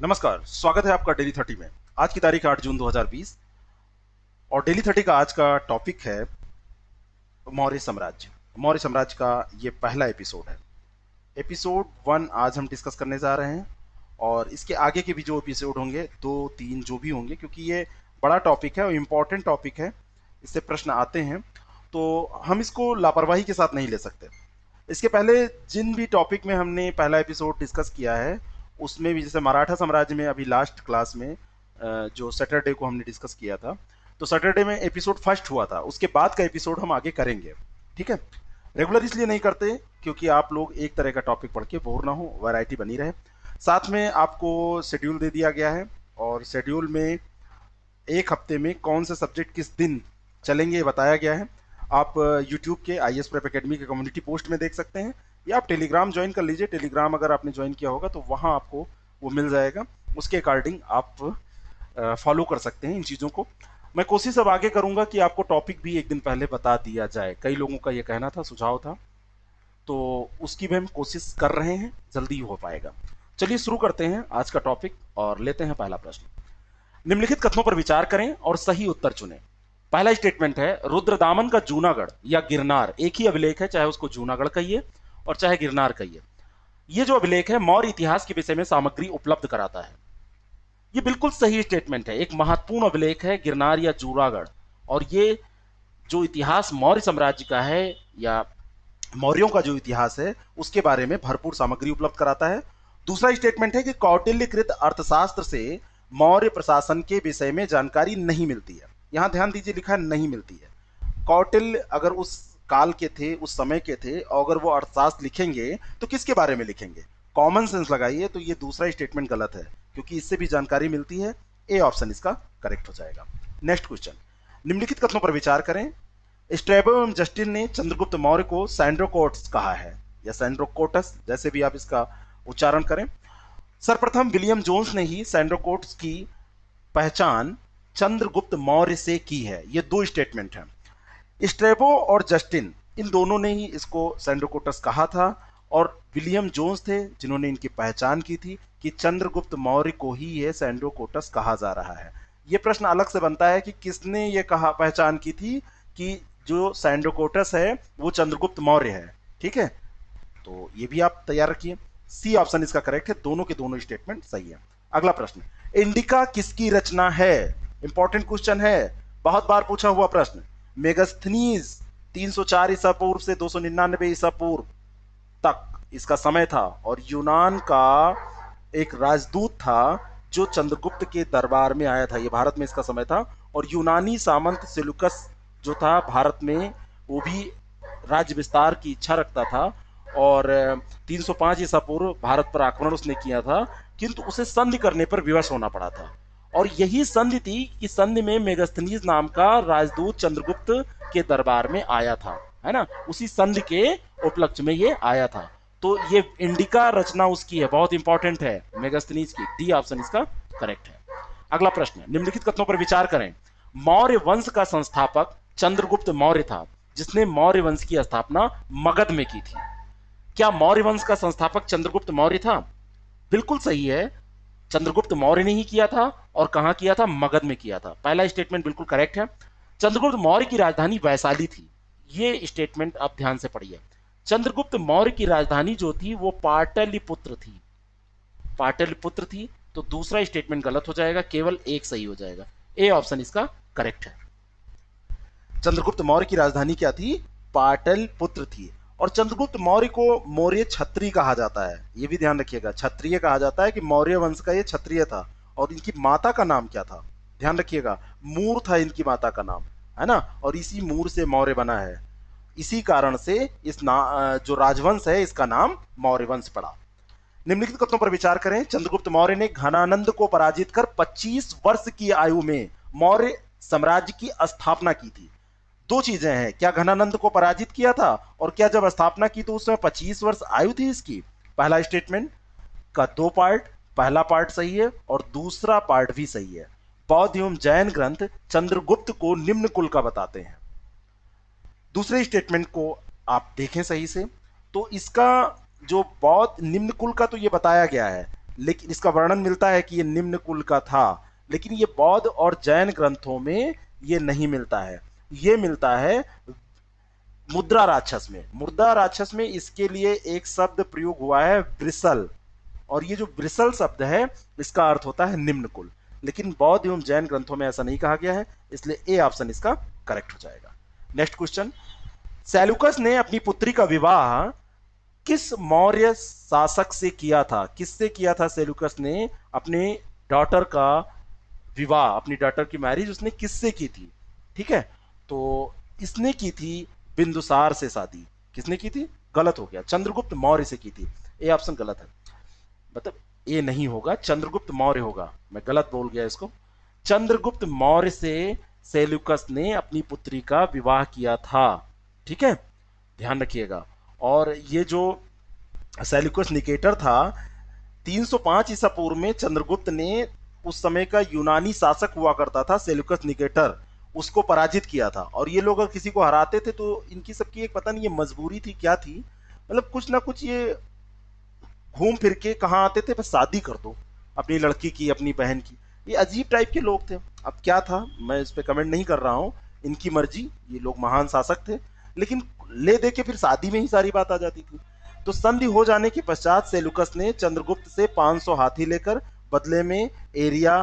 नमस्कार, स्वागत है आपका डेली 30 में। आज की तारीख 8 जून 2020 और डेली 30 का आज का टॉपिक है मौर्य साम्राज्य। मौर्य साम्राज्य का ये पहला एपिसोड है। एपिसोड 1 आज हम डिस्कस करने जा रहे हैं और इसके आगे के भी जो एपिसोड होंगे, 2 3 जो भी होंगे, क्योंकि ये बड़ा टॉपिक है और इम्पोर्टेंट टॉपिक है, इससे प्रश्न आते हैं तो हम इसको लापरवाही के साथ नहीं ले सकते। इसके पहले जिन भी टॉपिक में हमने पहला एपिसोड डिस्कस किया है उसमें भी, जैसे मराठा साम्राज्य में अभी लास्ट क्लास में जो सैटरडे को हमने डिस्कस किया था, तो सैटरडे में एपिसोड फर्स्ट हुआ था, उसके बाद का एपिसोड हम आगे करेंगे। ठीक है, रेगुलर इसलिए नहीं करते क्योंकि आप लोग एक तरह का टॉपिक पढ़ के बोर ना हो, वैरायटी बनी रहे। साथ में आपको शेड्यूल दे दिया गया है और शेड्यूल में एक हफ्ते में कौन से सब्जेक्ट किस दिन चलेंगे ये बताया गया है। आप यूट्यूब के आई एस प्रेप अकेडमी के कम्युनिटी पोस्ट में देख सकते हैं या आप टेलीग्राम ज्वाइन कर लीजिए। टेलीग्राम अगर आपने ज्वाइन किया होगा तो वहाँ आपको वो मिल जाएगा, उसके अकॉर्डिंग आप फॉलो कर सकते हैं इन चीज़ों को। मैं कोशिश अब आगे करूंगा कि आपको टॉपिक भी एक दिन पहले बता दिया जाए। कई लोगों का ये कहना था, सुझाव था, तो उसकी भी हम कोशिश कर रहे हैं, जल्दी हो पाएगा। चलिए शुरू करते हैं आज का टॉपिक और लेते हैं पहला प्रश्न। निम्नलिखित कथनों पर विचार करें और सही उत्तर चुनें। पहला स्टेटमेंट है, रुद्रदामन का जूनागढ़ या गिरनार एक ही अभिलेख है, चाहे उसको जूनागढ़ कहिए और चाहे गिरनार कहिए। यह जो अभिलेख है मौर्य इतिहास के विषय में सामग्री उपलब्ध कराता है। यह बिल्कुल सही स्टेटमेंट है। एक महत्वपूर्ण अभिलेख है गिरनार या जूनागढ़, और ये जो इतिहास मौर्य साम्राज्य का है या मौर्यों का जो इतिहास है उसके बारे में भरपूर सामग्री उपलब्ध कराता है। दूसरा स्टेटमेंट है कि कौटिल्यकृत अर्थशास्त्र से मौर्य प्रशासन के विषय में जानकारी नहीं मिलती है। यहां ध्यान दीजिए, लिखा है नहीं मिलती है। कौटिल्य अगर उस काल के थे, उस समय के थे, और अगर वो अर्थशास्त्र लिखेंगे तो किसके बारे में लिखेंगे? कॉमन सेंस लगाइए, तो ये दूसरा स्टेटमेंट गलत है क्योंकि इससे भी जानकारी मिलती है। ए ऑप्शन इसका करेक्ट हो जाएगा। नेक्स्ट क्वेश्चन, निम्नलिखित कथनों पर विचार करें। स्ट्रैबो एवं जस्टिन ने चंद्रगुप्त मौर्य को सैंड्रोकोट्स कहा है या सैंड्रोकोटस, जैसे भी आप इसका उच्चारण करें। सर्वप्रथम विलियम जोन्स ने ही सैंड्रोकोट्स की पहचान चंद्रगुप्त मौर्य से की है। ये दो स्टेटमेंट हैं। स्ट्रेबो और जस्टिन, इन दोनों ने ही इसको सैंड्रोकोटस कहा था, और विलियम जोन्स थे जिन्होंने इनकी पहचान की थी कि चंद्रगुप्त मौर्य को ही ये सैंड्रोकोटस कहा जा रहा है। ये प्रश्न अलग से बनता है कि किसने ये कहा, पहचान की थी कि जो सैंड्रोकोटस है वो चंद्रगुप्त मौर्य है। ठीक है, तो ये भी आप तैयार रखिए। सी ऑप्शन इसका करेक्ट है, दोनों के दोनों स्टेटमेंट सही है। अगला प्रश्न, इंडिका किसकी रचना है? इंपॉर्टेंट क्वेश्चन है, बहुत बार पूछा हुआ प्रश्न। मेगास्थनीज 304 ईसा पूर्व से 299 ईसा पूर्व तक इसका समय था, और यूनान का एक राजदूत था जो चंद्रगुप्त के दरबार में आया था। ये भारत में इसका समय था, और यूनानी सामंत सेलुकस जो था भारत में, वो भी राज्य विस्तार की इच्छा रखता था, और 305 ईसा पूर्व भारत पर आक्रमण उसने किया था, किंतु उसे संधि करने पर विवश होना पड़ा था। और यही संधि थी कि संधि में मेगास्थनीज नाम का राजदूत चंद्रगुप्त के दरबार में आया था, है ना, उसी संधि के उपलक्ष्य में ये आया था। तो ये इंडिका रचना उसकी है, बहुत इंपॉर्टेंट है, मेगास्थनीज की। डी ऑप्शन इसका करेक्ट है। अगला प्रश्न, निम्नलिखित कथनों पर विचार करें। मौर्य वंश का संस्थापक चंद्रगुप्त मौर्य था, जिसने मौर्य वंश की स्थापना मगध में की थी। क्या मौर्य वंश का संस्थापक चंद्रगुप्त मौर्य था? बिल्कुल सही है, चंद्रगुप्त मौर्य ने ही किया था, और कहां किया था? मगध में किया था। पहला स्टेटमेंट बिल्कुल करेक्ट है। चंद्रगुप्त मौर्य की राजधानी वैशाली थी। ये स्टेटमेंट आप ध्यान से पढ़िए। चंद्रगुप्त मौर्य की राजधानी जो थी वो पाटलिपुत्र थी, पाटलिपुत्र थी। तो दूसरा स्टेटमेंट गलत हो जाएगा, केवल एक सही हो जाएगा। ए ऑप्शन इसका करेक्ट है। चंद्रगुप्त मौर्य की राजधानी क्या थी? पाटलिपुत्र थी। और चंद्रगुप्त मौर्य को मौर्य छत्री कहा जाता है, ये भी ध्यान रखिएगा, क्षत्रिय कहा जाता है कि मौर्य वंश का ये क्षत्रिय था। और इनकी माता का नाम क्या था? ध्यान रखिएगा, मूर था इनकी माता का नाम, है ना, और इसी मूर से मौर्य बना है। इसी कारण से जो राजवंश है इसका नाम मौर्य वंश पड़ा। निम्नलिखित कथनों पर विचार करें। चंद्रगुप्त मौर्य ने घनानंद को पराजित कर 25 वर्ष की आयु में मौर्य साम्राज्य की स्थापना की थी। दो चीजें हैं, क्या घनानंद को पराजित किया था, और क्या जब स्थापना की तो उसमें 25 वर्ष आयु थी इसकी? पहला स्टेटमेंट का दो पार्ट, पहला पार्ट सही है और दूसरा पार्ट भी सही है। बौद्ध एवं जैन ग्रंथ चंद्रगुप्त को निम्न कुल का बताते हैं। दूसरे स्टेटमेंट को आप देखें सही से, तो इसका जो बौद्ध निम्न कुल का तो ये बताया गया है, लेकिन इसका वर्णन मिलता है कि ये निम्न कुल का था, लेकिन ये बौद्ध और जैन ग्रंथों में ये नहीं मिलता है। ये मिलता है मुद्रा राक्षस में। मुद्रा राक्षस में इसके लिए एक शब्द प्रयोग हुआ है ब्रिसल, और ये जो ब्रिसल शब्द है इसका अर्थ होता है निम्न कुल, लेकिन बौद्ध एवं जैन ग्रंथों में ऐसा नहीं कहा गया है, इसलिए ए ऑप्शन इसका करेक्ट हो जाएगा। नेक्स्ट क्वेश्चन, सेल्यूकस ने अपनी पुत्री का विवाह किस मौर्य शासक से किया था? किससे किया था सेल्यूकस ने अपने डॉटर का विवाह, अपनी डॉटर की मैरिज उसने किससे की थी? ठीक है, तो इसने की थी बिंदुसार से शादी। किसने की थी? गलत हो गया, चंद्रगुप्त मौर्य से की थी। ए ऑप्शन गलत है, मतलब ए नहीं होगा, चंद्रगुप्त मौर्य होगा, मैं गलत बोल गया इसको। चंद्रगुप्त मौर्य से सेल्यूकस ने अपनी पुत्री का विवाह किया था। ठीक है, ध्यान रखिएगा। और ये जो सेल्यूकस निकेटर था, 305 ईसा पूर्व में चंद्रगुप्त ने उस समय का यूनानी शासक हुआ करता था सेल्यूकस निकेटर, उसको पराजित किया था। और ये लोग अगर किसी को हराते थे तो इनकी सबकी एक पता नहीं ये मजबूरी थी क्या थी, मतलब कुछ ना कुछ ये घूम फिर के कहाँ आते थे, बस शादी कर दो अपनी लड़की की, अपनी बहन की। ये अजीब टाइप के लोग थे। अब क्या था मैं इस पे कमेंट नहीं कर रहा हूँ, इनकी मर्जी, ये लोग महान शासक थे, लेकिन ले दे के फिर शादी में ही सारी बात आ जाती थी। तो संधि हो जाने के पश्चात सेल्यूकस ने चंद्रगुप्त से 500 हाथी लेकर बदले में एरिया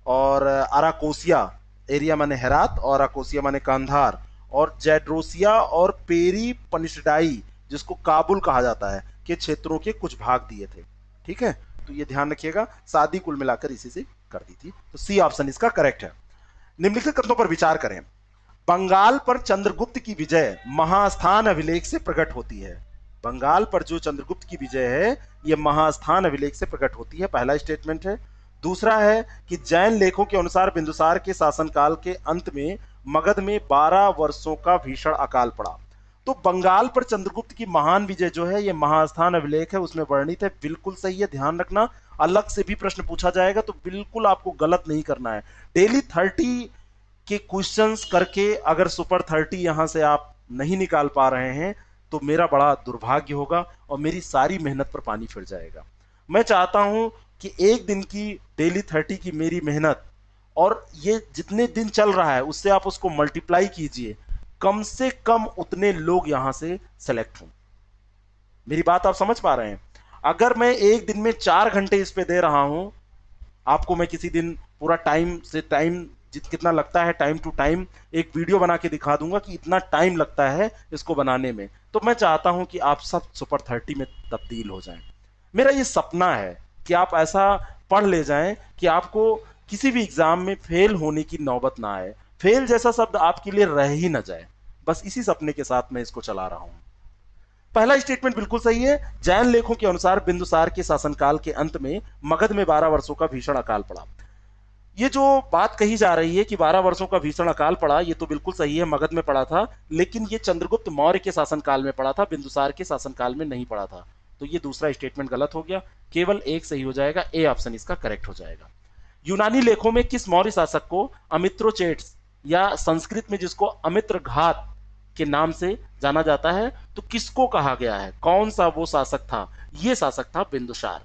और अराकोसिया, एरिया माने हेरात और अराकोसिया माने कांधार, और जैड्रोसिया और पेरी पनिशडाई जिसको काबुल कहा जाता है के क्षेत्रों के कुछ भाग दिए थे। ठीक है, तो ये ध्यान रखिएगा, शादी कुल मिलाकर इसी से कर दी थी। तो सी ऑप्शन इसका करेक्ट है। निम्नलिखित कथनों पर विचार करें। बंगाल पर चंद्रगुप्त की विजय महास्थान अभिलेख से प्रकट होती है। बंगाल पर जो चंद्रगुप्त की विजय है यह महास्थान अभिलेख से प्रकट होती है, पहला स्टेटमेंट है। दूसरा है कि जैन लेखों के अनुसार बिंदुसार के शासनकाल के अंत में मगध में 12 वर्षों का भीषण अकाल पड़ा। तो बंगाल पर चंद्रगुप्त की महान विजय जो है यह महास्थान अभिलेख है उसमें वर्णित है, बिल्कुल सही है, ध्यान रखना। अलग से भी प्रश्न पूछा जाएगा तो बिल्कुल आपको गलत नहीं करना है। डेली 30 के क्वेश्चंस करके अगर सुपर 30 यहां से आप नहीं निकाल पा रहे हैं तो मेरा बड़ा दुर्भाग्य होगा और मेरी सारी मेहनत पर पानी फिर जाएगा। मैं चाहता हूं कि एक दिन की डेली 30 की मेरी मेहनत और ये जितने दिन चल रहा है उससे आप उसको मल्टीप्लाई कीजिए, कम से कम उतने लोग यहां से सेलेक्ट हों। मेरी बात आप समझ पा रहे हैं? अगर मैं एक दिन में 4 घंटे इस पे दे रहा हूं, आपको मैं किसी दिन पूरा टाइम से टाइम कितना लगता है टाइम टू टाइम एक वीडियो बना के दिखा दूंगा कि इतना टाइम लगता है इसको बनाने में, तो मैं चाहता हूं कि आप सब सुपर 30 में तब्दील हो जाएं। मेरा ये सपना है कि आप ऐसा पढ़ ले जाएं कि आपको किसी भी एग्जाम में फेल होने की नौबत ना आए, फेल जैसा शब्द आपके लिए रह ही ना जाए। बस इसी सपने के साथ मैं इसको चला रहा हूं। पहला स्टेटमेंट बिल्कुल सही है। जैन लेखों के अनुसार बिंदुसार के शासनकाल के अंत में मगध में 12 वर्षों का भीषण अकाल पड़ा। ये जो बात कही जा रही है कि 12 वर्षों का भीषण अकाल पड़ा, ये तो बिल्कुल सही है, मगध में पड़ा था, लेकिन ये चंद्रगुप्त मौर्य के शासनकाल में पड़ा था, बिंदुसार के शासनकाल में नहीं पड़ा था। तो ये दूसरा स्टेटमेंट गलत हो गया, केवल एक सही हो जाएगा, ए ऑप्शन इसका करेक्ट हो जाएगा। यूनानी लेखों में किस मौर्य शासक को अमित्रोचेट्स या संस्कृत में जिसको अमित्र घात के नाम से जाना जाता है, तो किसको कहा गया है, कौन सा वो शासक था? ये शासक था बिंदुसार।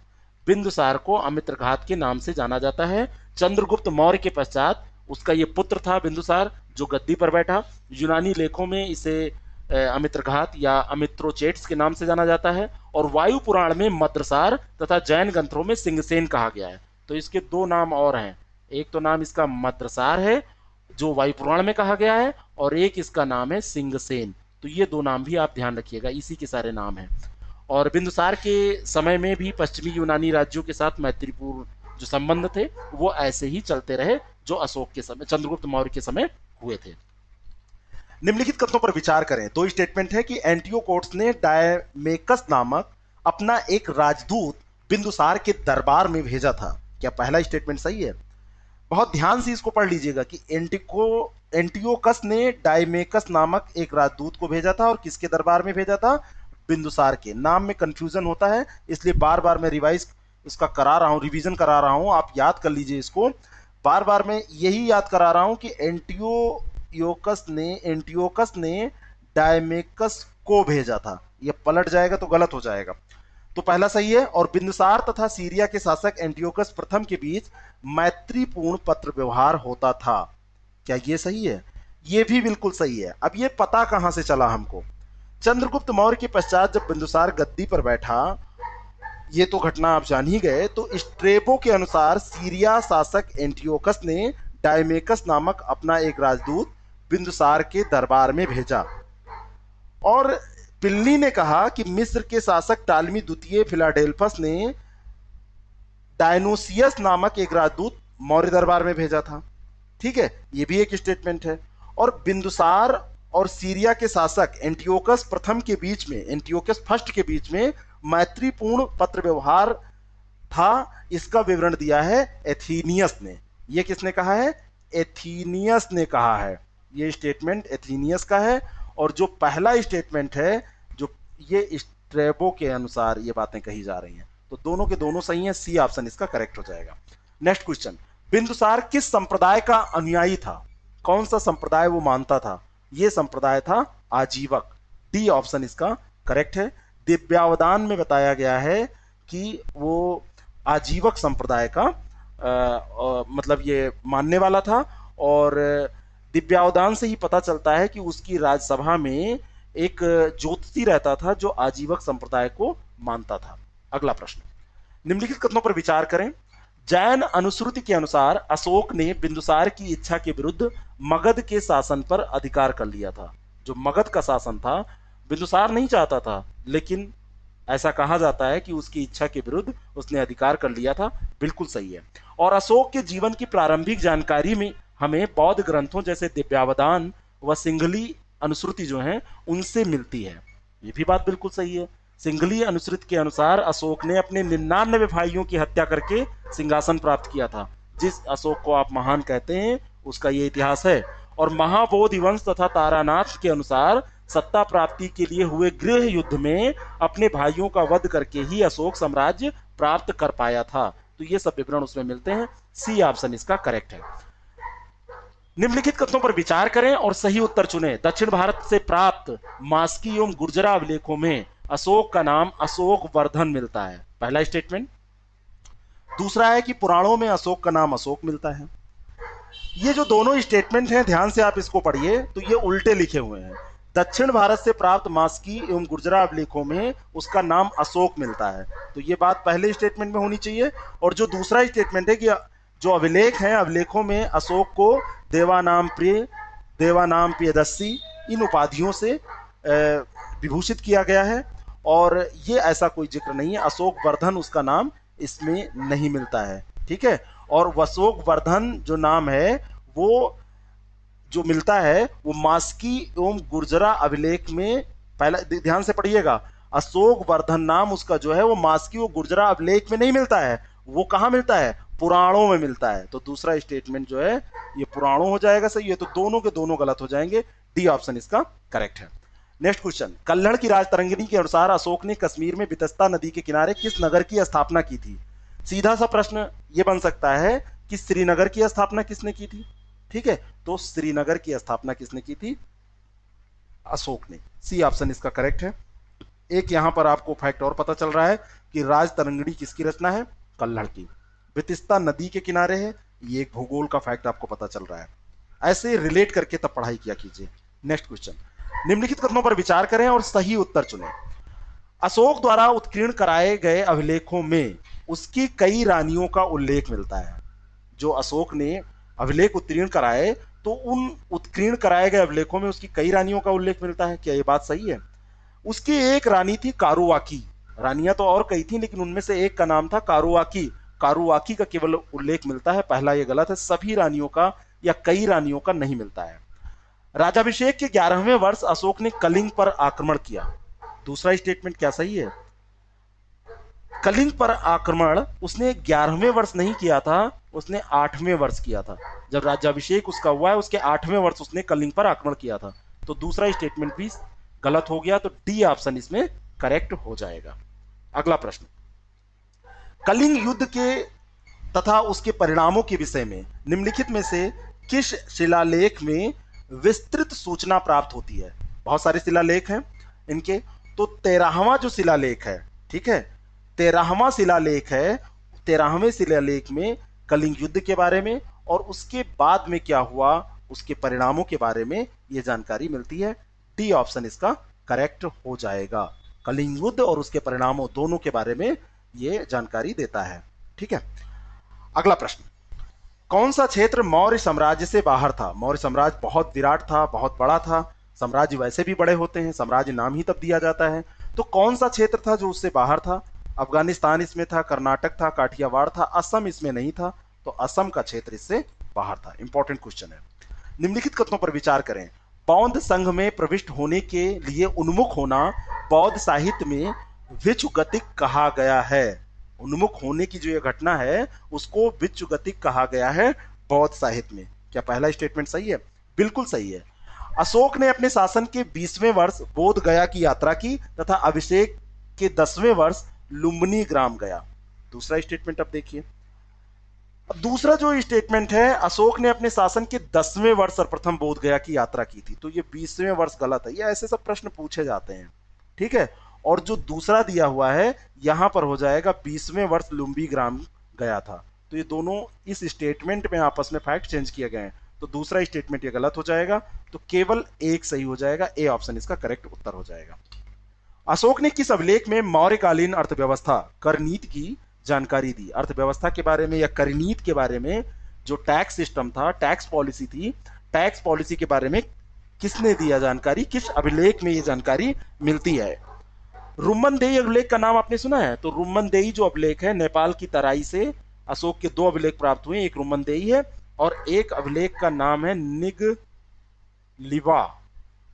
बिंदुसार को अमित्रघात के नाम से जाना जाता है। चंद्रगुप्त मौर्य के पश्चात उसका ये पुत्र था बिंदुसार जो गद्दी पर बैठा। यूनानी लेखों में इसे अमित्रघात या अमित्रोचेट्स के नाम से जाना जाता है, और वायु पुराण में मद्रसार तथा जैन ग्रंथों में सिंगसेन कहा गया है। तो इसके दो नाम और हैं, एक तो नाम इसका मद्रसार है जो वायु पुराण में कहा गया है, और एक इसका नाम है सिंगसेन। तो ये दो नाम भी आप ध्यान रखिएगा, इसी के सारे नाम हैं। और बिंदुसार के समय में भी पश्चिमी यूनानी राज्यों के साथ मैत्रीपूर्ण जो संबंध थे वो ऐसे ही चलते रहे जो अशोक के समय, चंद्रगुप्त मौर्य के समय हुए थे। निम्नलिखित कथनों पर विचार करें। दो स्टेटमेंट है कि एंटियोकोट्स ने डायमेकस नामक अपना एक राजदूत बिंदुसार के दरबार में भेजा था। क्या पहला स्टेटमेंट सही है? बहुत ध्यान से इसको पढ़ लीजिएगा कि एंटियोकस ने डायमेकस नामक एक राजदूत को भेजा था, और किसके दरबार में भेजा था? बिंदुसार के। नाम में कंफ्यूजन होता है, इसलिए बार बार मैं रिवाइज इसका करा रहा हूं, रिवीजन करा रहा हूं, आप याद कर लीजिए इसको। बार बार मैं यही याद करा रहा हूं कि एंटियोकस ने डायमेकस को भेजा था। ये पलट जाएगा तो गलत हो जाएगा। तो पहला सही है। और बिंदुसार तथा सीरिया के शासक एंटियोकस प्रथम के बीच मैत्रीपूर्ण पत्र व्यवहार होता था। क्या ये सही है? ये भी बिल्कुल सही है। अब ये पता कहां से चला हमको? चंद्रगुप्त मौर्य के पश्चात जब बिंदुसार गद्दी पर बैठा, ये तो घटना आप जान ही गए, तो स्ट्रेबो के अनुसार सीरिया शासक एंटियोकस ने डायमेकस नामक अपना एक राजदूत बिंदुसार के दरबार में भेजा और पिल्ली ने कहा कि मिस्र के शासक टालमी द्वितीय फिलाडेल्फस ने डायनोसियस नामक एक राजदूत मौर्य दरबार में भेजा था। ठीक है, ये भी एक स्टेटमेंट है। और बिंदुसार और सीरिया के शासक एंटियोकस प्रथम के बीच में, एंटियोकस फर्स्ट के बीच में मैत्रीपूर्ण पत्र व्यवहार था, इसका विवरण दिया है एथीनियस ने। ये किसने कहा है? एथीनियस ने कहा है। ये स्टेटमेंट एथीनियस का है। और जो पहला स्टेटमेंट है, जो ये स्ट्रेबो के अनुसार ये बातें कही जा रही हैं, तो दोनों के दोनों सही हैं। सी ऑप्शन इसका करेक्ट हो जाएगा। नेक्स्ट क्वेश्चन, बिंदुसार किस संप्रदाय का अनुयायी था? कौन सा संप्रदाय वो मानता था? ये संप्रदाय था आजीवक। डी ऑप्शन इसका करेक्ट है। दिव्यावदान में बताया गया है कि वो आजीवक संप्रदाय का मतलब ये मानने वाला था। और दिव्यावदान से ही पता चलता है कि उसकी राज्यसभा में एक ज्योतिषी रहता था जो आजीवक संप्रदाय को मानता था। अगला प्रश्न, निम्नलिखित कथनों पर विचार करें। जैन अनुश्रुति के अनुसार अशोक ने बिंदुसार की इच्छा के विरुद्ध मगध के शासन पर अधिकार कर लिया था। जो मगध का शासन था, बिंदुसार नहीं चाहता था, लेकिन ऐसा कहा जाता है कि उसकी इच्छा के विरुद्ध उसने अधिकार कर लिया था। बिल्कुल सही है। और अशोक के जीवन की प्रारंभिक जानकारी में हमें बौद्ध ग्रंथों जैसे दिव्यावदान व सिंघली अनुश्रुति जो हैं उनसे मिलती है। ये भी बात बिल्कुल सही है। सिंघली अनुश्रुति के अनुसार अशोक ने अपने 99 भाइयों की हत्या करके सिंहासन प्राप्त किया था। जिस अशोक को आप महान कहते हैं, उसका ये इतिहास है। और महाबोधि वंश तथा तारानाथ के अनुसार सत्ता प्राप्ति के लिए हुए गृह युद्ध में अपने भाइयों का वध करके ही अशोक साम्राज्य प्राप्त कर पाया था। तो ये सब विवरण उसमें मिलते हैं। सी ऑप्शन इसका करेक्ट है। निम्नलिखित कथनों पर विचार करें और सही उत्तर चुनें। दक्षिण भारत से प्राप्त मास्की एवं गुर्जरा अभिलेखों में अशोक का नाम अशोक वर्धन मिलता है। पहला स्टेटमेंट। दूसरा है कि पुराणों में अशोक का नाम अशोक मिलता है। ये जो दोनों स्टेटमेंट हैं, ध्यान से आप इसको पढ़िए, तो ये उल्टे लिखे हुए हैं। दक्षिण भारत से प्राप्त मास्की एवं गुर्जरा अभिलेखों में उसका नाम अशोक मिलता है, तो ये बात पहले स्टेटमेंट में होनी चाहिए। और जो दूसरा स्टेटमेंट है कि जो अभिलेख हैं, अभिलेखों में अशोक को देवानाम प्रिय, देवानाम प्रियदर्शी इन उपाधियों से विभूषित किया गया है। और ये ऐसा कोई जिक्र नहीं है, अशोक वर्धन उसका नाम इसमें नहीं मिलता है। ठीक है। और अशोक वर्धन जो नाम है वो जो मिलता है वो मास्की एवं गुर्जरा अभिलेख में, पहला ध्यान से पढ़िएगा, अशोक वर्धन नाम उसका जो है वो मास्की और गुर्जरा अभिलेख में नहीं मिलता है। वो कहां मिलता है? पुराणों में मिलता है। तो दूसरा स्टेटमेंट जो है ये पुराणों हो जाएगा। सही है। तो दोनों के दोनों गलत हो जाएंगे। डी ऑप्शन इसका करेक्ट है। नेक्स्ट क्वेश्चन, कल्हड़ की राजतरंगिणी के अनुसार अशोक ने कश्मीर में बितस्ता नदी के किनारे किस नगर की स्थापना की थी? सीधा सा प्रश्न ये बन सकता है कि श्रीनगर की स्थापना किसने की थी? ठीक है, तो श्रीनगर की स्थापना किसने की थी? अशोक ने। सी ऑप्शन इसका करेक्ट है। एक यहां पर आपको फैक्ट और पता चल रहा है कि राजतरंगिणी किसकी रचना है? कल्हड़ की। बितस्ता नदी के किनारे है, ये एक भूगोल का फैक्ट आपको पता चल रहा है। ऐसे रिलेट करके तब पढ़ाई किया कीजिए। नेक्स्ट क्वेश्चन, निम्नलिखित कथनों पर विचार करें और सही उत्तर चुनें। अशोक द्वारा उत्कीर्ण कराए गए अभिलेखों में उसकी कई रानियों का उल्लेख मिलता है। जो अशोक ने अभिलेख उत्कीर्ण कराए, तो उन उत्कीर्ण कराए गए अभिलेखों में उसकी कई रानियों का उल्लेख मिलता है। क्या ये बात सही है? उसकी एक रानी थी कारुवाकी। रानियां तो और कई थी, लेकिन उनमें से एक का नाम था कारुवाकी। कारुवाकी का केवल उल्लेख मिलता है। पहला ये गलत है, सभी रानियों का या कई रानियों का नहीं मिलता है। राजाभिषेक के 11वें वर्ष अशोक ने कलिंग पर आक्रमण किया। दूसरा स्टेटमेंट क्या सही है? कलिंग पर आक्रमण उसने 11वें वर्ष नहीं किया था, उसने 8वें वर्ष किया था। जब राज्याभिषेक उसका हुआ है, उसके 8वें वर्ष उसने कलिंग पर आक्रमण किया था। तो दूसरा स्टेटमेंट भी गलत हो गया। तो डी ऑप्शन इसमें करेक्ट हो जाएगा। अगला प्रश्न, कलिंग युद्ध के तथा उसके परिणामों के विषय में निम्नलिखित में से किस शिलालेख में विस्तृत सूचना प्राप्त होती है? बहुत सारे शिलालेख हैं इनके, तो 13वां जो शिलालेख है, ठीक है, 13वां शिलालेख है, 13वें शिलालेख में कलिंग युद्ध के बारे में और उसके बाद में क्या हुआ उसके परिणामों के बारे में यह जानकारी मिलती है। डी ऑप्शन इसका करेक्ट हो जाएगा। कलिंग युद्ध और उसके परिणामों दोनों के बारे में यह जानकारी देता है। ठीक है, अगला प्रश्न, कौन सा क्षेत्र मौर्य साम्राज्य से बाहर था? मौर्य साम्राज्य बहुत विराट था, बहुत बड़ा था। साम्राज्य वैसे भी बड़े होते हैं, साम्राज्य नाम ही तब दिया जाता है। तो कौन सा क्षेत्र था जो उससे बाहर था? अफगानिस्तान इसमें था, कर्नाटक था, काठियावाड़ था, असम इसमें नहीं था। तो असम का क्षेत्र इससे बाहर था। इंपॉर्टेंट क्वेश्चन है। निम्नलिखित कथनों पर विचार करें। बौद्ध संघ में प्रविष्ट होने के लिए उन्मुख होना बौद्ध साहित्य में विचुगतिक कहा गया है। उन्मुख होने की जो ये घटना है उसको विचुगतिक कहा गया है बौद्ध साहित्य में। क्या पहला स्टेटमेंट सही है? बिल्कुल सही है। अशोक ने अपने शासन के 20वें वर्ष बोध गया की यात्रा की तथा अभिषेक के 10वें वर्ष लुम्बिनी ग्राम गया। दूसरा स्टेटमेंट अब देखिए। अब दूसरा जो स्टेटमेंट है, अशोक ने अपने शासन के 10वें वर्ष सर्वप्रथम बोध गया की यात्रा की थी, तो ये 20वें वर्ष गलत है। ये ऐसे सब प्रश्न पूछे जाते हैं। ठीक है, और जो दूसरा दिया हुआ है यहां पर हो जाएगा 20वें वर्ष लुम्बी ग्राम गया था। तो ये दोनों इस स्टेटमेंट में आपस में फैक्ट चेंज किए गए हैं, तो दूसरा स्टेटमेंट ये गलत हो जाएगा। तो केवल एक सही हो जाएगा, ए ऑप्शन इसका करेक्ट उत्तर हो जाएगा। अशोक ने किस अभिलेख में मौर्यकालीन अर्थव्यवस्था कर नीति की जानकारी दी? अर्थव्यवस्था के बारे में या कर नीति के बारे में, जो टैक्स सिस्टम था, टैक्स पॉलिसी थी, टैक्स पॉलिसी के बारे में किसने दिया जानकारी? किस अभिलेख में ये जानकारी मिलती है? रुम्मनदेही अभिलेख का नाम आपने सुना है? तो रुम्मनदेही जो अभिलेख है, नेपाल की तराई से अशोक के 2 अभिलेख प्राप्त हुए, एक रुम्मनदेही है और एक अभिलेख का नाम है निगलिवा।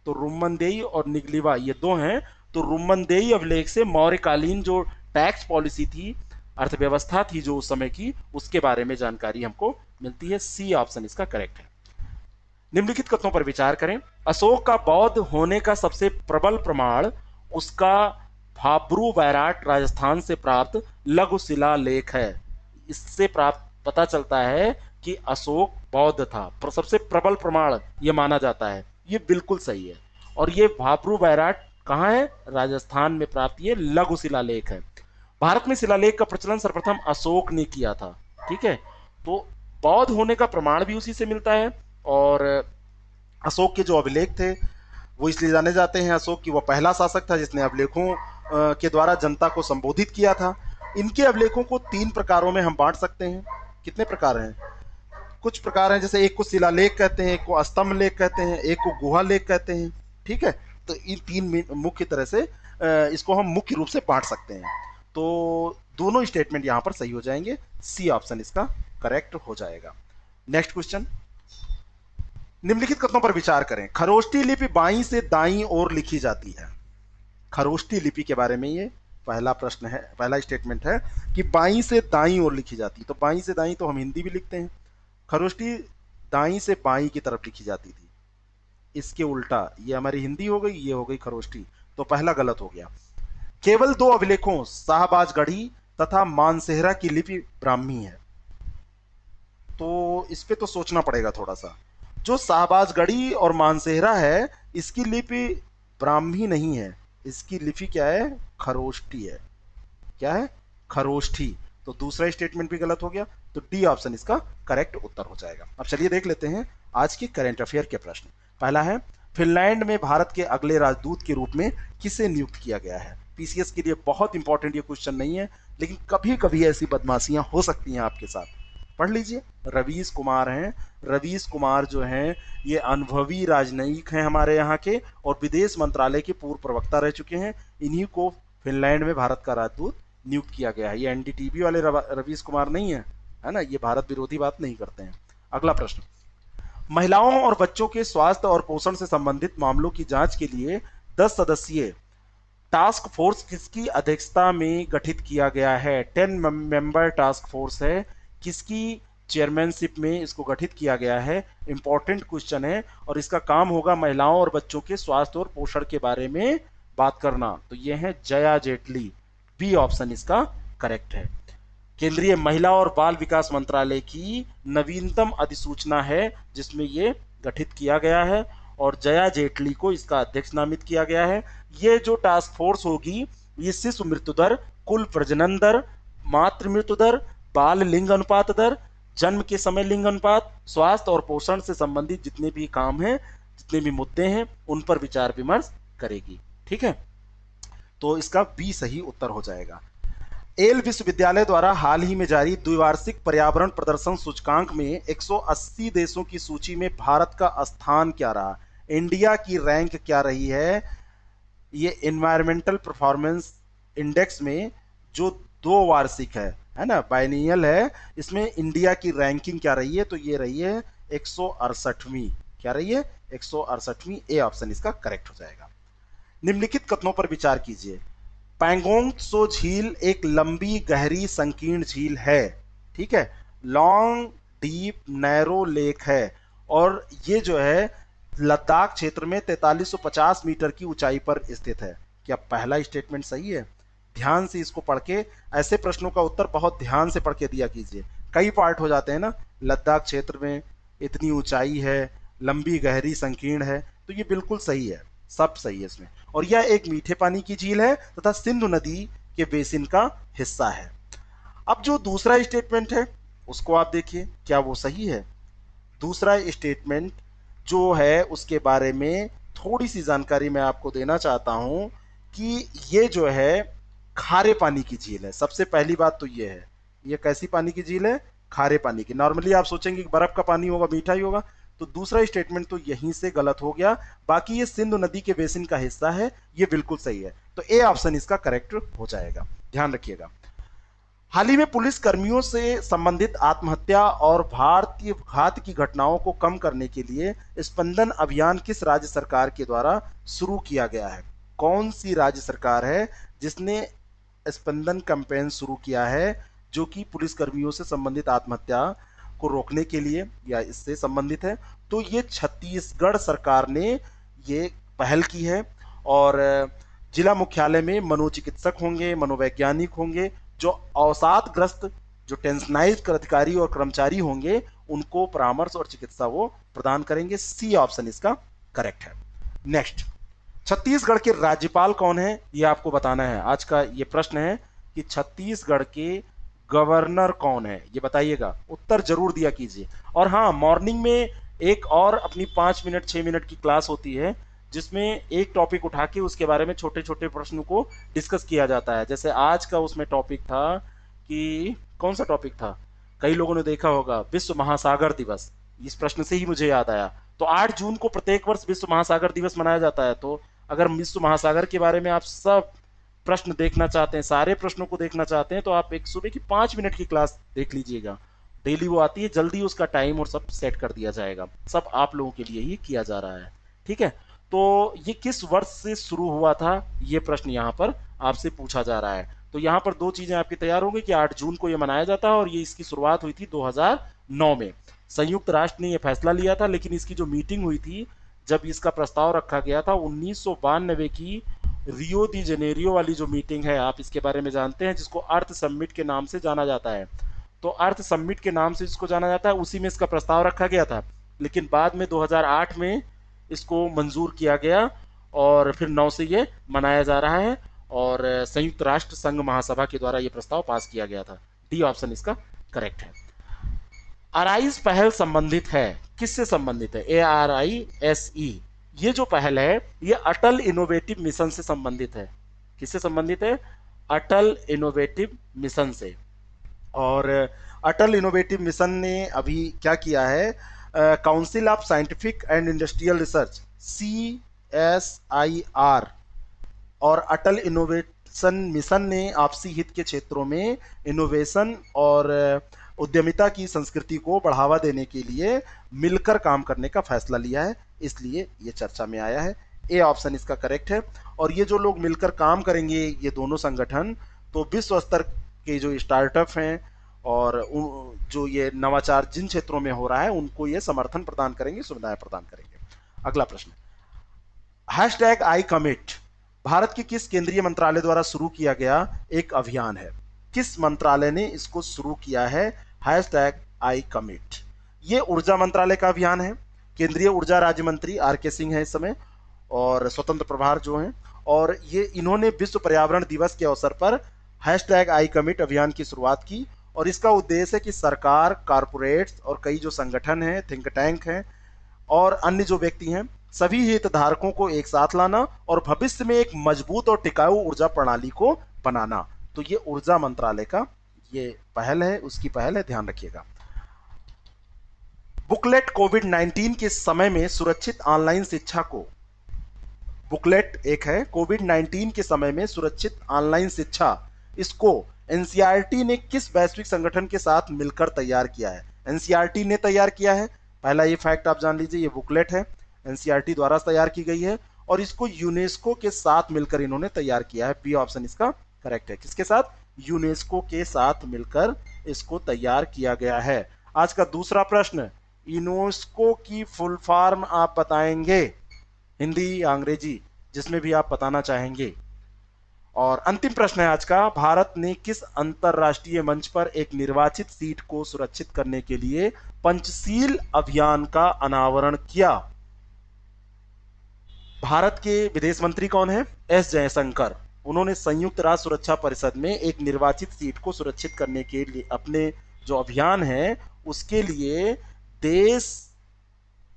तो रुम्मनदेही और निगलिवा ये 2 हैं। तो रुम्मनदेही अभिलेख से मौर्यकालीन जो टैक्स पॉलिसी थी, अर्थव्यवस्था थी जो उस समय की, उसके बारे में जानकारी हमको मिलती है। सी ऑप्शन इसका करेक्ट है। निम्नलिखित कथनों पर विचार करें। अशोक का बौद्ध होने का सबसे प्रबल प्रमाण उसका भाब्रू बैराट राजस्थान से प्राप्त लघु शिलालेख है। इससे प्राप्त पता चलता है कि अशोक बौद्ध था। सबसे प्रबल प्रमाण यह माना जाता है। यह बिल्कुल सही है। और यह भाब्रू बैराट कहाँ है? राजस्थान में प्राप्त ये लघु शिलालेख है। भारत में शिलालेख का प्रचलन सर्वप्रथम अशोक ने किया था। ठीक है, तो बौद्ध होने का प्रमाण भी उसी से मिलता है। और अशोक के जो अभिलेख थे वो इसलिए जाने जाते हैं अशोक की वो पहला शासक था जिसने अभिलेखों के द्वारा जनता को संबोधित किया था। इनके अभिलेखों को 3 प्रकारों में हम बांट सकते हैं। कितने प्रकार हैं? कुछ प्रकार हैं, जैसे एक को शिलालेख कहते हैं, एक को स्तंभ लेख कहते हैं, एक को गुहा लेख कहते हैं। ठीक है, तो इन 3 मुख्य तरह से इसको हम मुख्य रूप से बांट सकते हैं। तो दोनों स्टेटमेंट यहां पर सही हो जाएंगे। सी ऑप्शन इसका करेक्ट हो जाएगा। नेक्स्ट क्वेश्चन, निम्नलिखित कथनों पर विचार करें। खरोष्ठी लिपि बाईं से दाईं ओर लिखी जाती है। खरोष्ठी लिपि के बारे में ये पहला प्रश्न है, पहला स्टेटमेंट है कि बाईं से दाईं ओर लिखी जाती है। तो बाईं से दाईं तो हम हिंदी भी लिखते हैं। खरोष्ठी दाईं से बाईं की तरफ लिखी जाती थी। इसके उल्टा ये हमारी हिंदी हो गई, ये हो गई खरोष्ठी। तो पहला गलत हो गया। केवल 2 अभिलेखों शाहबाजगढ़ी तथा मानसेहरा की लिपि ब्राह्मी है। तो इस पे तो सोचना पड़ेगा थोड़ा सा। जो शाहबाजगढ़ी और मानसेहरा है इसकी लिपि ब्राह्मी नहीं है, इसकी लिपि क्या है? खरोष्ठी है। क्या है? खरोष्ठी। तो दूसरा स्टेटमेंट भी गलत हो गया। तो डी ऑप्शन इसका करेक्ट उत्तर हो जाएगा। अब चलिए देख लेते हैं आज के करंट अफेयर के प्रश्न। पहला है, फिनलैंड में भारत के अगले राजदूत के रूप में किसे नियुक्त किया गया है? पीसीएस के लिए बहुत इंपॉर्टेंट ये क्वेश्चन नहीं है, लेकिन कभी कभी ऐसी बदमाशियां हो सकती हैं आपके साथ। पढ़ लीजिए। रवीश कुमार हैं। रवीश कुमार जो हैं ये अनुभवी राजनयिक हैं हमारे यहाँ के और विदेश मंत्रालय के पूर्व प्रवक्ता रह चुके हैं। इन्हीं को फिनलैंड में भारत का राजदूत नियुक्त किया गया है। ये एनडीटीवी वाले रवीश कुमार नहीं है ना, ये भारत विरोधी बात नहीं करते हैं। अगला प्रश्न, महिलाओं और बच्चों के स्वास्थ्य और पोषण से संबंधित मामलों की जांच के लिए 10 सदस्यीय टास्क फोर्स किसकी अध्यक्षता में गठित किया गया है? 10 मेंबर टास्क फोर्स है। किसकी चेयरमैनशिप में इसको गठित किया गया है? इंपॉर्टेंट क्वेश्चन है और इसका काम होगा महिलाओं और बच्चों के स्वास्थ्य और पोषण के बारे में बात करना। तो ये है जया जेटली। बी ऑप्शन इसका करेक्ट है। केंद्रीय महिला और बाल विकास मंत्रालय की नवीनतम अधिसूचना है जिसमें ये गठित किया गया है और जया जेटली को इसका अध्यक्ष नामित किया गया है। ये जो टास्क फोर्स होगी ये शिशु मृत्यु दर कुल प्रजनन दर, मातृ मृत्यु दर, बाल लिंग अनुपात दर, जन्म के समय लिंग अनुपात, स्वास्थ्य और पोषण से संबंधित जितने भी काम हैं, जितने भी मुद्दे हैं, उन पर विचार विमर्श करेगी। ठीक है, तो इसका बी सही उत्तर हो जाएगा। येल विश्वविद्यालय द्वारा हाल ही में जारी द्विवार्षिक पर्यावरण प्रदर्शन सूचकांक में 180 देशों की सूची में भारत का स्थान क्या रहा? इंडिया की रैंक क्या रही है? ये एनवायरमेंटल परफॉर्मेंस इंडेक्स में जो दो वार्षिक है ना, बाइनियल है, इसमें इंडिया की रैंकिंग क्या रही है? तो ये रही है 168वीं। क्या रही है? 168वीं। ए ऑप्शन इसका करेक्ट हो जाएगा। निम्नलिखित कथनों पर विचार कीजिए। पैंगोंग त्सो झील एक लंबी, गहरी, संकीर्ण झील है। ठीक है, लॉन्ग, डीप, नैरो लेक है, और ये जो है लद्दाख क्षेत्र में 4350 मीटर की ऊंचाई पर स्थित है। क्या पहला स्टेटमेंट सही है? ध्यान से इसको पढ़ के ऐसे प्रश्नों का उत्तर बहुत ध्यान से पढ़ के दिया कीजिए। कई पार्ट हो जाते हैं ना, लद्दाख क्षेत्र में इतनी ऊंचाई है, लंबी, गहरी, संकीर्ण है, तो ये बिल्कुल सही है, सब सही है इसमें। और यह एक मीठे पानी की झील है तथा सिंधु नदी के बेसिन का हिस्सा है। अब जो दूसरा स्टेटमेंट है उसको आप देखिए, क्या वो सही है? दूसरा स्टेटमेंट जो है उसके बारे में थोड़ी सी जानकारी मैं आपको देना चाहता हूं कि ये जो है खारे पानी की झील है। सबसे पहली बात तो ये है, ये कैसी पानी की झील है? खारे पानी की। नॉर्मली आप सोचेंगे कि बर्फ का पानी होगा, मीठा ही होगा, तो दूसरा स्टेटमेंट तो यहीं से गलत हो गया। बाकी ये सिंधु नदी के बेसिन का हिस्सा है, ये बिल्कुल सही है। तो ए ऑप्शन इसका करेक्ट हो जाएगा, ध्यान रखिएगा। हाल ही में पुलिस कर्मियों से संबंधित आत्महत्या और भारतीय घात की घटनाओं को कम करने के लिए स्पंदन अभियान किस राज्य सरकार के द्वारा शुरू किया गया है? कौन सी राज्य सरकार है जिसने स्पंदन कैंपेन शुरू किया है जो कि पुलिस कर्मियों से संबंधित आत्महत्या को रोकने के लिए या इससे संबंधित है? तो ये छत्तीसगढ़ सरकार ने ये पहल की है। और जिला मुख्यालय में मनोचिकित्सक होंगे, मनोवैज्ञानिक होंगे, जो अवसादग्रस्त, जो टेंशनाइज्ड अधिकारी और कर्मचारी होंगे, उनको परामर्श और चिकित्सा वो प्रदान करेंगे। सी ऑप्शन इसका करेक्ट है। नेक्स्ट, छत्तीसगढ़ के राज्यपाल कौन है? ये आपको बताना है। आज का ये प्रश्न है कि छत्तीसगढ़ के गवर्नर कौन है, ये बताइएगा, उत्तर जरूर दिया कीजिए। और हाँ, मॉर्निंग में एक और अपनी 5 मिनट 6 मिनट की क्लास होती है जिसमें एक टॉपिक उठा के उसके बारे में छोटे छोटे प्रश्नों को डिस्कस किया जाता है। जैसे आज का उसमें टॉपिक था कि कौन सा टॉपिक था, कई लोगों ने देखा होगा, विश्व महासागर दिवस। इस प्रश्न से ही मुझे याद आया। तो 8 जून को प्रत्येक वर्ष विश्व महासागर दिवस मनाया जाता है। तो अगर विश्व महासागर के बारे में आप सब प्रश्न देखना चाहते हैं, सारे प्रश्नों को देखना चाहते हैं, तो आप एक सुबह की 5 मिनट की क्लास देख लीजिएगा। डेली वो आती है, जल्दी उसका टाइम और सब सेट कर दिया जाएगा। सब आप लोगों के लिए ही किया जा रहा है। ठीक है, तो ये किस वर्ष से शुरू हुआ था, ये प्रश्न यहाँ पर आपसे पूछा जा रहा है। तो यहाँ पर दो चीजें आपकी तैयार होंगी कि 8 जून को ये मनाया जाता है और ये इसकी शुरुआत हुई थी 2009 में। संयुक्त राष्ट्र ने यह फैसला लिया था, लेकिन इसकी जो मीटिंग हुई थी, जब इसका प्रस्ताव रखा गया था 1992 की रियो दी जेनेरियो वाली जो मीटिंग है, आप इसके बारे में जानते हैं, जिसको अर्थ समिट के नाम से जाना जाता है। तो अर्थ समिट के नाम से जिसको जाना जाता है, उसी में इसका प्रस्ताव रखा गया था। लेकिन बाद में 2008 में इसको मंजूर किया गया और फिर 9 से ये मनाया जा रहा है और संयुक्त राष्ट्र संघ महासभा के द्वारा ये प्रस्ताव पास किया गया था। डी ऑप्शन इसका करेक्ट है। अराइज पहल संबंधित है, किससे संबंधित है? ARISE, ये जो पहल है ये अटल इनोवेटिव मिशन से संबंधित है। किससे संबंधित है? अटल इनोवेटिव मिशन से। और अटल इनोवेटिव मिशन ने अभी क्या किया है, council of scientific and industrial research CSIR और अटल इनोवेशन मिशन ने आपसी हित के क्षेत्रों में इनोवेशन और उद्यमिता की संस्कृति को बढ़ावा देने के लिए मिलकर काम करने का फैसला लिया है, इसलिए ये चर्चा में आया है। ए ऑप्शन इसका करेक्ट है। और ये जो लोग मिलकर काम करेंगे, ये दोनों संगठन, तो विश्व स्तर के जो स्टार्टअप हैं और जो ये नवाचार जिन क्षेत्रों में हो रहा है, उनको ये समर्थन प्रदान करेंगे, सुविधाएं प्रदान करेंगे। अगला प्रश्न, #ICommit भारत के किस केंद्रीय मंत्रालय द्वारा शुरू किया गया एक अभियान है? किस मंत्रालय ने इसको शुरू किया है #ICommit? ये ऊर्जा मंत्रालय का अभियान है। केंद्रीय ऊर्जा राज्य मंत्री RK सिंह है इस समय और स्वतंत्र प्रभार जो हैं, और ये इन्होंने विश्व पर्यावरण दिवस के अवसर पर हैशटैग आई कमिट अभियान की शुरुआत की और इसका उद्देश्य है कि सरकार, कारपोरेट्स और कई जो संगठन हैं, थिंक टैंक हैं और अन्य जो व्यक्ति हैं, सभी हितधारकों को एक साथ लाना और भविष्य में एक मजबूत और टिकाऊ ऊर्जा प्रणाली को बनाना। तो ये ऊर्जा मंत्रालय का ये पहल है, उसकी पहल है, ध्यान रखिएगा। बुकलेट कोविड 19 के समय में सुरक्षित ऑनलाइन शिक्षा को, बुकलेट एक है कोविड 19 के समय में सुरक्षित ऑनलाइन शिक्षा, इसको एनसीईआरटी ने किस वैश्विक संगठन के साथ मिलकर तैयार किया है? एनसीईआरटी ने तैयार किया है, पहला ये फैक्ट आप जान लीजिए, ये बुकलेट है, एनसीईआरटी द्वारा तैयार की गई है और इसको यूनेस्को के साथ मिलकर इन्होंने तैयार किया है। बी ऑप्शन इसका करेक्ट है। किसके साथ? यूनेस्को के साथ मिलकर इसको तैयार किया गया है। आज का दूसरा प्रश्न, यूनेस्को की फुल फॉर्म आप बताएंगे, हिंदी या अंग्रेजी, जिसमें भी आप बताना चाहेंगे। और अंतिम प्रश्न है आज का, भारत ने किस अंतरराष्ट्रीय मंच पर एक निर्वाचित सीट को सुरक्षित करने के लिए पंचशील अभियान का अनावरण किया? भारत के विदेश मंत्री कौन है? एस जयशंकर। उन्होंने संयुक्त राष्ट्र सुरक्षा परिषद में एक निर्वाचित सीट को सुरक्षित करने के लिए अपने जो अभियान है उसके लिए देश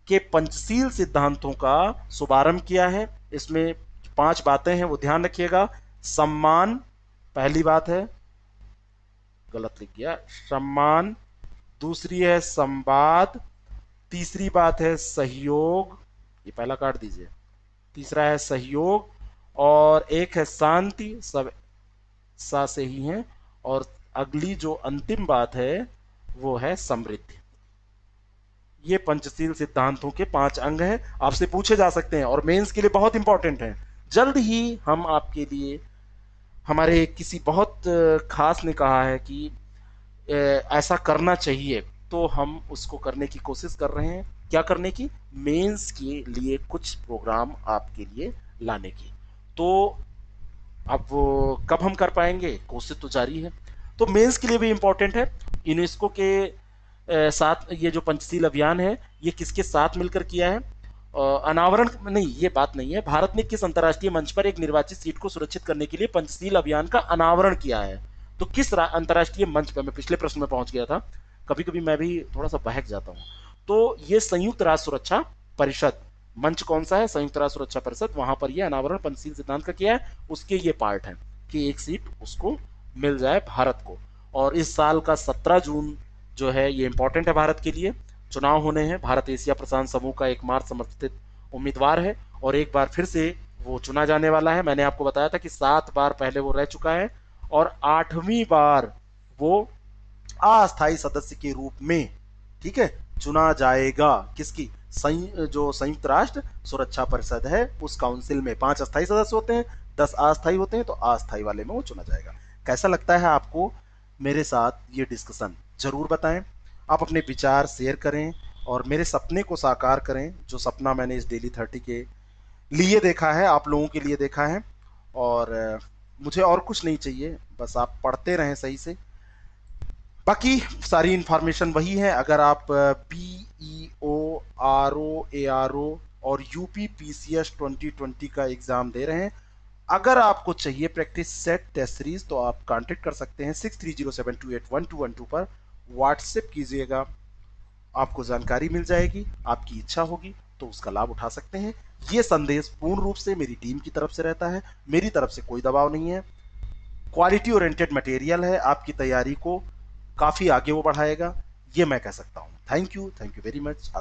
के पंचशील सिद्धांतों का शुभारंभ किया है। इसमें 5 बातें हैं, वो ध्यान रखिएगा। सम्मान पहली बात है, गलत लिख गया, सम्मान। दूसरी है संवाद। तीसरी बात है सहयोग, ये पहला काट दीजिए। तीसरा है सहयोग और एक है शांति, सब सा से ही है। और अगली जो अंतिम बात है वो है समृद्धि। ये पंचशील सिद्धांतों के 5 अंग हैं, आपसे पूछे जा सकते हैं और मेंस के लिए बहुत इंपॉर्टेंट हैं। जल्द ही हम आपके लिए, हमारे किसी बहुत खास ने कहा है कि ऐसा करना चाहिए, तो हम उसको करने की कोशिश कर रहे हैं। क्या करने की? मेंस के लिए कुछ प्रोग्राम आपके लिए लाने की। तो अब वो कब हम कर पाएंगे, कोशिश तो जारी है। तो मेंस के लिए भी इंपॉर्टेंट है। यूनेस्को के साथ ये जो पंचशील अभियान है ये किसके साथ मिलकर किया है? अनावरण नहीं, ये बात नहीं है। भारत ने किस अंतर्राष्ट्रीय मंच पर एक निर्वाचित सीट को सुरक्षित करने के लिए पंचशील अभियान का अनावरण किया है? तो किस अंतर्राष्ट्रीय मंच पर? मैं पिछले प्रश्न में पहुंच गया था, कभी कभी मैं भी थोड़ा सा बहक जाता हूं। तो ये संयुक्त राष्ट्र सुरक्षा परिषद, मंच कौन सा है? संयुक्त राष्ट्र सुरक्षा परिषद, वहां पर ये अनावरण पंचशील सिद्धांत का किया है। उसके ये पार्ट है कि एक सीट उसको मिल जाए भारत को। और इस साल का 17 जून जो है ये इंपॉर्टेंट है भारत के लिए। चुनाव होने हैं। भारत एशिया प्रशांत समूह का एकमात्र समर्थित उम्मीदवार है और एक बार फिर से वो चुना जाने वाला है। मैंने आपको बताया था कि 7 बार पहले वो रह चुका है और 8वीं बार वो अस्थायी सदस्य के रूप में, ठीक है, चुना जाएगा। किसकी? जो संयुक्त राष्ट्र सुरक्षा परिषद है उस काउंसिल में 5 अस्थायी सदस्य होते हैं, 10 अस्थायी होते हैं, तो अस्थायी वाले में वो चुना जाएगा। कैसा लगता है आपको मेरे साथ ये डिस्कशन? जरूर बताएं। आप अपने विचार शेयर करें और मेरे सपने को साकार करें, जो सपना मैंने इस डेली 30 के लिए देखा है, आप लोगों के लिए देखा है। और मुझे और कुछ नहीं चाहिए, बस आप पढ़ते रहें सही से। बाकी सारी इंफॉर्मेशन वही है। अगर आप PEO, RO, ARO और UPPCS 2020 का एग्जाम दे रहे हैं, अगर आपको चाहिए प्रैक्टिस सेट टेस्ट सीरीज, तो आप कांटेक्ट कर सकते हैं 6307281212 पर। व्हाट्सएप कीजिएगा, आपको जानकारी मिल जाएगी। आपकी इच्छा होगी तो उसका लाभ उठा सकते हैं। ये संदेश पूर्ण रूप से मेरी टीम की तरफ से रहता है, मेरी तरफ से कोई दबाव नहीं है। क्वालिटी ओरिएंटेड मटेरियल है, आपकी तैयारी को काफी आगे वो बढ़ाएगा, ये मैं कह सकता हूँ। Thank you very much.